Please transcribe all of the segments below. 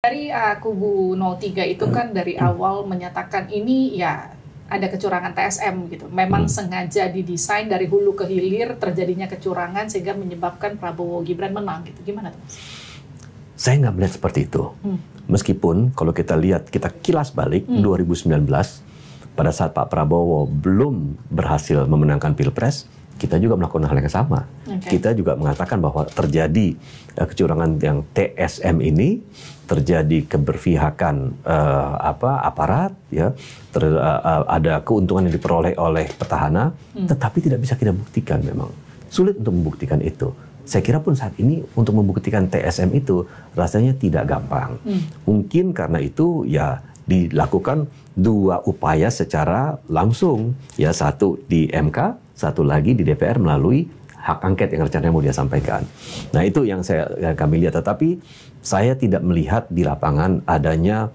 Dari kubu 03 itu kan dari awal menyatakan ini ya ada kecurangan TSM gitu. Memang sengaja didesain dari hulu ke hilir terjadinya kecurangan sehingga menyebabkan Prabowo Gibran menang gitu. Gimana tuh, Mas? Saya nggak melihat seperti itu. Meskipun kalau kita lihat, kita kilas balik 2019, pada saat Pak Prabowo belum berhasil memenangkan Pilpres, kita juga melakukan hal yang sama. Kita juga mengatakan bahwa terjadi kecurangan yang TSM ini, terjadi keberpihakan aparat, ya, ada keuntungan yang diperoleh oleh petahana, tetapi tidak bisa kita buktikan memang. Sulit untuk membuktikan itu. Saya kira pun saat ini untuk membuktikan TSM itu rasanya tidak gampang. Mungkin karena itu ya dilakukan dua upaya secara langsung, ya, satu di MK, satu lagi di DPR melalui hak angket yang rencananya mau dia sampaikan. Nah, itu yang kami lihat. Tetapi saya tidak melihat di lapangan adanya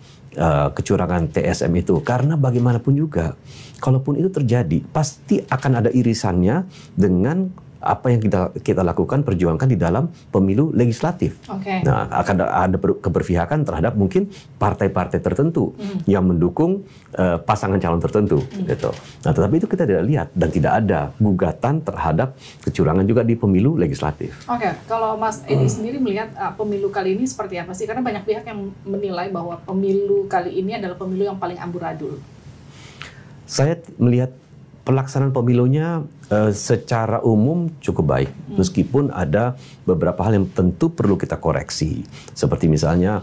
kecurangan TSM itu, karena bagaimanapun juga, kalaupun itu terjadi, pasti akan ada irisannya dengan apa yang kita lakukan, perjuangkan di dalam pemilu legislatif. Nah, akan ada keberpihakan terhadap mungkin partai-partai tertentu yang mendukung pasangan calon tertentu, gitu. Nah, tetapi itu kita tidak lihat dan tidak ada gugatan terhadap kecurangan juga di pemilu legislatif. Kalau Mas Edi sendiri melihat pemilu kali ini seperti apa sih? Karena banyak pihak yang menilai bahwa pemilu kali ini adalah pemilu yang paling amburadul. Saya melihat pelaksanaan pemilunya secara umum cukup baik, meskipun ada beberapa hal yang tentu perlu kita koreksi, seperti misalnya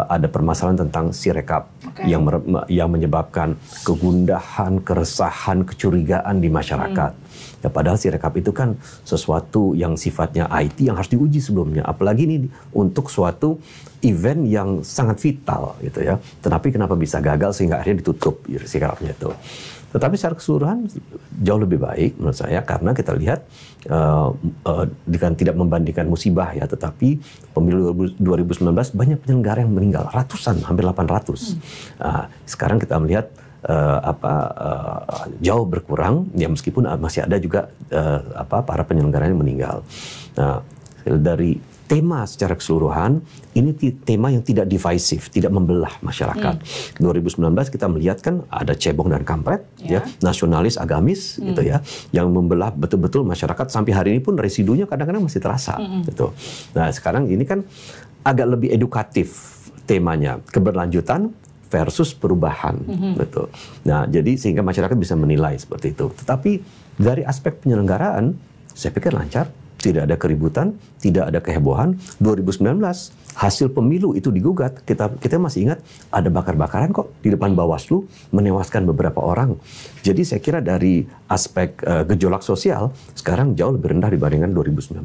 ada permasalahan tentang Sirekap yang menyebabkan kegundahan, keresahan, kecurigaan di masyarakat. Ya, padahal Sirekap itu kan sesuatu yang sifatnya IT yang harus diuji sebelumnya, apalagi ini untuk suatu event yang sangat vital, gitu ya. Tetapi kenapa bisa gagal sehingga akhirnya ditutup Sirekapnya itu. Tetapi secara keseluruhan jauh lebih baik menurut saya, karena kita lihat dengan tidak membandingkan musibah, ya, tetapi pemilu 2019 banyak penyelenggara yang meninggal, ratusan, hampir 800. Sekarang kita melihat jauh berkurang, ya, meskipun masih ada juga para penyelenggara yang meninggal. Nah, dari tema secara keseluruhan, ini tema yang tidak divisif, tidak membelah masyarakat. 2019 kita melihat kan ada cebong dan kampret, ya, nasionalis, agamis, gitu ya, yang membelah betul-betul masyarakat sampai hari ini pun residunya kadang-kadang masih terasa, gitu. Nah, sekarang ini kan agak lebih edukatif temanya, keberlanjutan versus perubahan, betul. Nah, jadi sehingga masyarakat bisa menilai seperti itu. Tetapi dari aspek penyelenggaraan, saya pikir lancar. Tidak ada keributan, tidak ada kehebohan. 2019 hasil pemilu itu digugat, kita masih ingat ada bakar-bakaran kok di depan Bawaslu, menewaskan beberapa orang. Jadi saya kira dari aspek gejolak sosial sekarang jauh lebih rendah dibandingkan 2019.